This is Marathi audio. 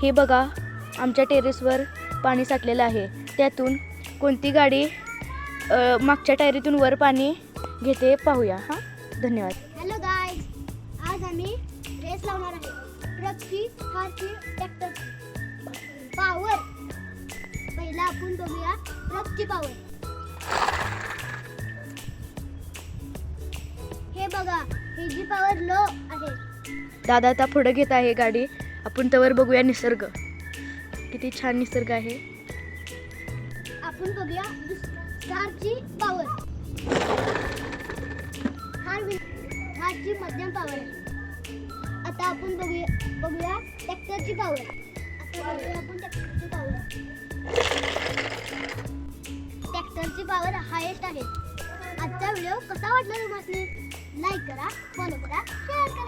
हे बघा, आमच्या टेरेसवर पाणी साठलेलं आहे. त्यातून कोणती गाडी मागच्या टायरीतून वर पाणी घेते पाहूया. हां, धन्यवाद. हॅलो गाईज, आज आम्ही रेस लावणार आहे. ट्रकची, थारची, ट्रॅक्टरची पावर. पहिला आपण बघूया ट्रकची पावर. हे बघा, ही जी पावर लो आहे. दादा आता पुढं घेत आहे गाडी. आपण त्यावर बघूया निसर्ग. किती छान निसर्ग आहे. आपण बघूया थारची पावर. थारची मध्यम पावर आहे. आता आपण बघूया ट्रॅक्टरची पावर. आता बघूया आपण ट्रॅक्टरची पावर. ट्रॅक्टरची पावर हायेस्ट आहे. आजचा व्हिडिओ कसा वाटला तुम्हाला? लाईक करा, फॉलो करा, शेअर करा.